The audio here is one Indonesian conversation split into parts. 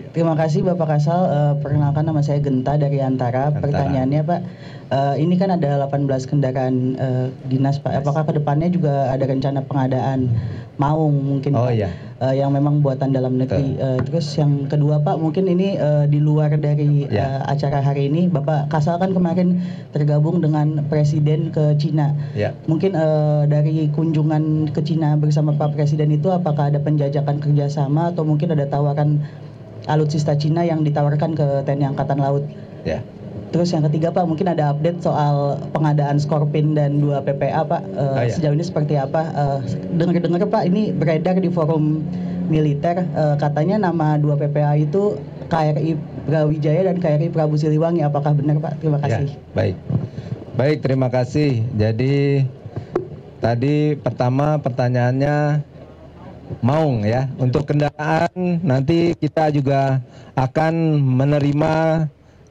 Terima kasih Bapak Kasal. Perkenalkan nama saya Genta dari Antara. Pertanyaannya Pak, ini kan ada 18 kendaraan dinas Pak. Apakah ke depannya juga ada rencana pengadaan maung mungkin Pak? Iya. Yang memang buatan dalam negeri. Terus yang kedua Pak, mungkin ini di luar dari acara hari ini, Bapak Kasal kan kemarin tergabung dengan Presiden ke Cina. Mungkin dari kunjungan ke Cina bersama Pak Presiden itu apakah ada penjajakan kerjasama atau mungkin ada tawaran alutsista Cina yang ditawarkan ke TNI Angkatan Laut. Terus yang ketiga Pak, mungkin ada update soal pengadaan Scorpin dan 2 PPA Pak. Sejauh ini seperti apa? Dengar-dengar Pak, ini beredar di forum militer, katanya nama 2 PPA itu KRI Brawijaya dan KRI Prabu Siliwangi. Apakah benar Pak? Terima kasih. Baik, terima kasih. Jadi tadi pertama pertanyaannya maung ya. Untuk kendaraan nanti kita juga akan menerima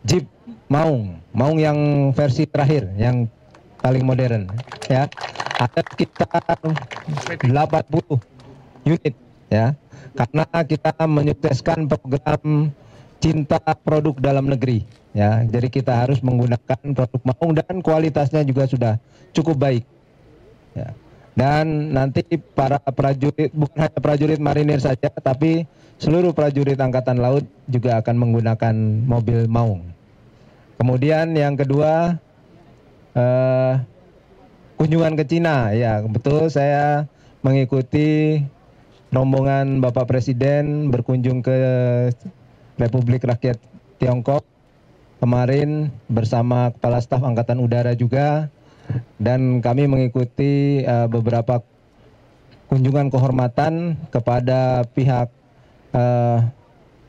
Jeep maung yang versi terakhir, yang paling modern ya. Ada sekitar 80 unit ya. Karena kita menyukseskan program cinta produk dalam negeri ya. Jadi kita harus menggunakan produk maung dan kualitasnya juga sudah cukup baik. Ya. Dan nanti para prajurit, bukan hanya prajurit marinir saja, tapi seluruh prajurit Angkatan Laut juga akan menggunakan mobil maung. Kemudian yang kedua, kunjungan ke Cina. Ya betul, saya mengikuti rombongan Bapak Presiden berkunjung ke Republik Rakyat Tiongkok kemarin bersama Kepala Staf Angkatan Udara juga. Dan kami mengikuti beberapa kunjungan kehormatan kepada pihak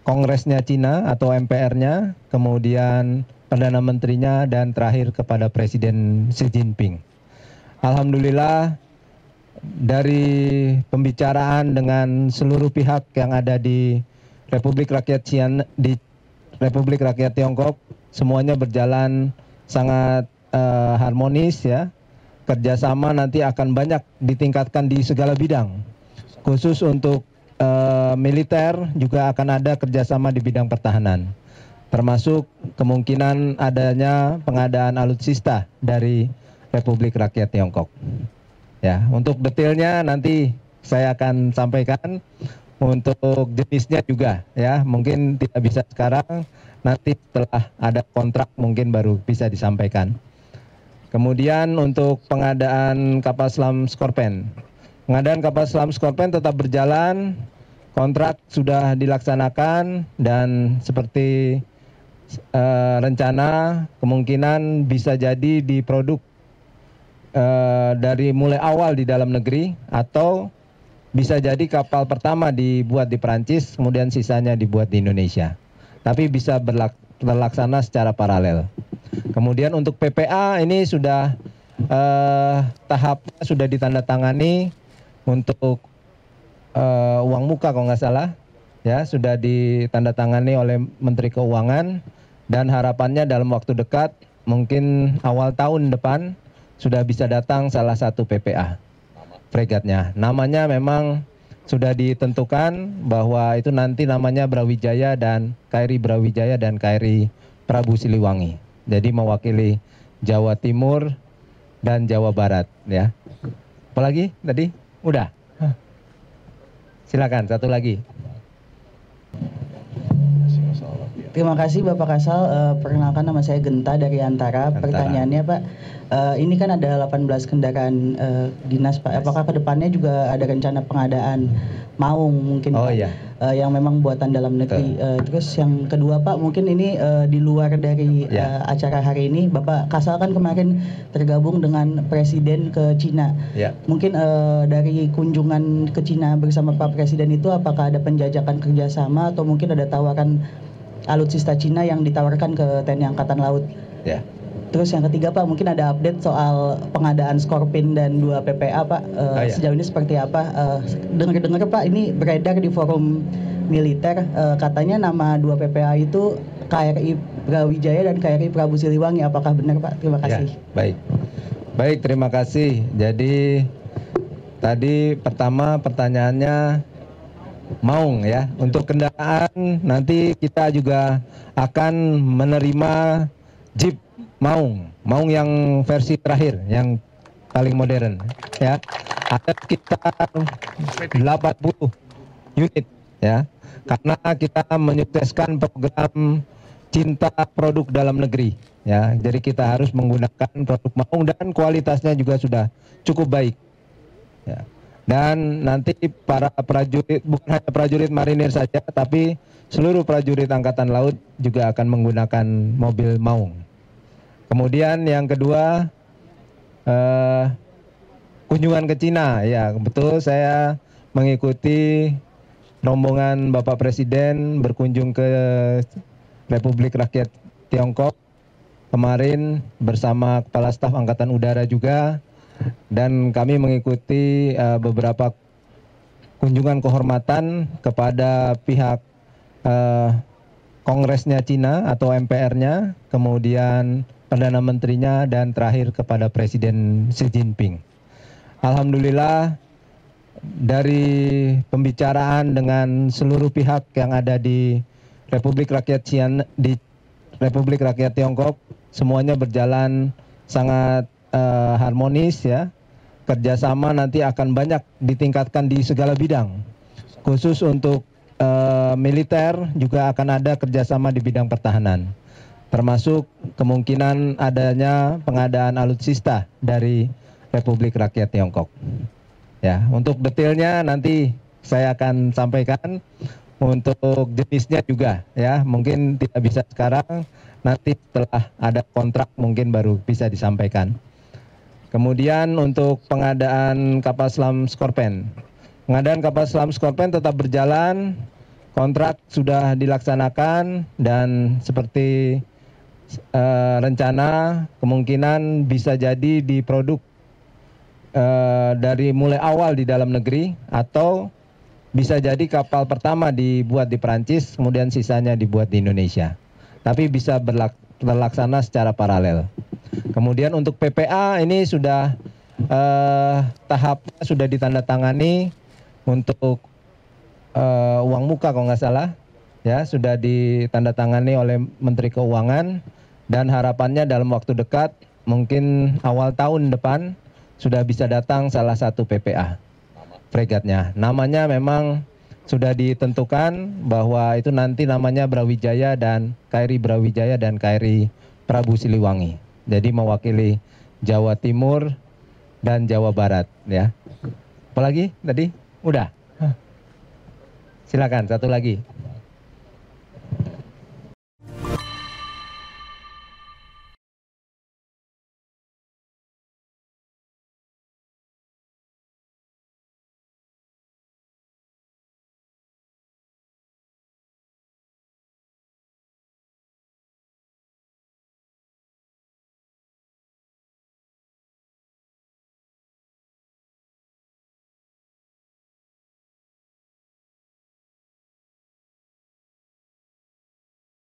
Kongresnya Cina atau MPR-nya, kemudian Perdana Menterinya, dan terakhir kepada Presiden Xi Jinping. Alhamdulillah dari pembicaraan dengan seluruh pihak yang ada di Republik Rakyat Tiongkok, semuanya berjalan sangat harmonis ya. Kerjasama nanti akan banyak ditingkatkan di segala bidang. Khusus untuk militer juga akan ada kerjasama di bidang pertahanan. Termasuk kemungkinan adanya pengadaan alutsista dari Republik Rakyat Tiongkok. Ya, untuk detailnya nanti saya akan sampaikan. Untuk jenisnya juga ya, mungkin tidak bisa sekarang, nanti setelah ada kontrak mungkin baru bisa disampaikan. Kemudian untuk pengadaan kapal selam Scorpene. Pengadaan kapal selam Scorpene tetap berjalan, kontrak sudah dilaksanakan dan seperti rencana kemungkinan bisa jadi diproduk dari mulai awal di dalam negeri atau bisa jadi kapal pertama dibuat di Perancis, kemudian sisanya dibuat di Indonesia. Tapi bisa terlaksana secara paralel. Kemudian untuk PPA ini sudah tahapnya sudah ditandatangani untuk uang muka kalau nggak salah, ya sudah ditandatangani oleh Menteri Keuangan dan harapannya dalam waktu dekat, mungkin awal tahun depan sudah bisa datang salah satu PPA. Fregatnya, namanya memang sudah ditentukan bahwa itu nanti namanya Brawijaya dan KRI Brawijaya dan KRI Prabu Siliwangi. Jadi mewakili Jawa Timur dan Jawa Barat ya. Apalagi tadi? Udah. Silakan satu lagi. Terima kasih Bapak Kasal. Perkenalkan nama saya Genta dari Antara. Pertanyaannya Pak, ini kan ada 18 kendaraan dinas Pak. Apakah ke depannya juga ada rencana pengadaan maung mungkin Pak? Yang memang buatan dalam negeri. Terus yang kedua Pak, mungkin ini di luar dari acara hari ini, Bapak Kasal kan kemarin tergabung dengan Presiden ke Cina. Mungkin dari kunjungan ke Cina bersama Pak Presiden itu apakah ada penjajakan kerjasama atau mungkin ada tawaran alutsista Cina yang ditawarkan ke TNI Angkatan Laut. Terus yang ketiga Pak, mungkin ada update soal pengadaan Scorpin dan 2 PPA Pak. Sejauh ini seperti apa? Dengar-dengar Pak, ini beredar di forum militer, katanya nama 2 PPA itu KRI Brawijaya dan KRI Prabu Siliwangi. Apakah benar Pak? Terima kasih. Baik, terima kasih. Jadi tadi pertama pertanyaannya Maung ya. Untuk kendaraan nanti kita juga akan menerima Jeep Maung, Maung yang versi terakhir, yang paling modern ya. Ada sekitar 80 unit ya. Karena kita menyukseskan program cinta produk dalam negeri ya. Jadi kita harus menggunakan produk Maung dan kualitasnya juga sudah cukup baik. Ya. Dan nanti para prajurit, bukan hanya prajurit marinir saja, tapi seluruh prajurit Angkatan Laut juga akan menggunakan mobil Maung. Kemudian yang kedua, kunjungan ke Cina. Ya, betul, saya mengikuti rombongan Bapak Presiden berkunjung ke Republik Rakyat Tiongkok kemarin bersama Kepala Staf Angkatan Udara juga. Dan kami mengikuti beberapa kunjungan kehormatan kepada pihak Kongresnya Cina atau MPR-nya, kemudian Perdana Menterinya, dan terakhir kepada Presiden Xi Jinping. Alhamdulillah dari pembicaraan dengan seluruh pihak yang ada di Republik Rakyat Tiongkok, semuanya berjalan sangat harmonis ya. Kerjasama nanti akan banyak ditingkatkan di segala bidang. Khusus untuk militer juga akan ada kerjasama di bidang pertahanan. Termasuk kemungkinan adanya pengadaan alutsista dari Republik Rakyat Tiongkok. Ya, untuk detailnya nanti saya akan sampaikan. Untuk jenisnya juga ya, mungkin tidak bisa sekarang, nanti setelah ada kontrak mungkin baru bisa disampaikan. Kemudian untuk pengadaan kapal selam Skorpen. Pengadaan kapal selam Skorpen tetap berjalan, kontrak sudah dilaksanakan dan seperti rencana kemungkinan bisa jadi diproduk dari mulai awal di dalam negeri atau bisa jadi kapal pertama dibuat di Perancis, kemudian sisanya dibuat di Indonesia. Tapi bisa terlaksana secara paralel. Kemudian untuk PPA ini sudah tahapnya sudah ditandatangani untuk uang muka kalau nggak salah. Ya, sudah ditandatangani oleh Menteri Keuangan dan harapannya dalam waktu dekat, mungkin awal tahun depan, sudah bisa datang salah satu PPA. Fregatnya. Namanya memang sudah ditentukan bahwa itu nanti namanya Brawijaya dan KRI Prabu Siliwangi. Jadi mewakili Jawa Timur dan Jawa Barat ya. Apalagi tadi? Udah. Silakan satu lagi.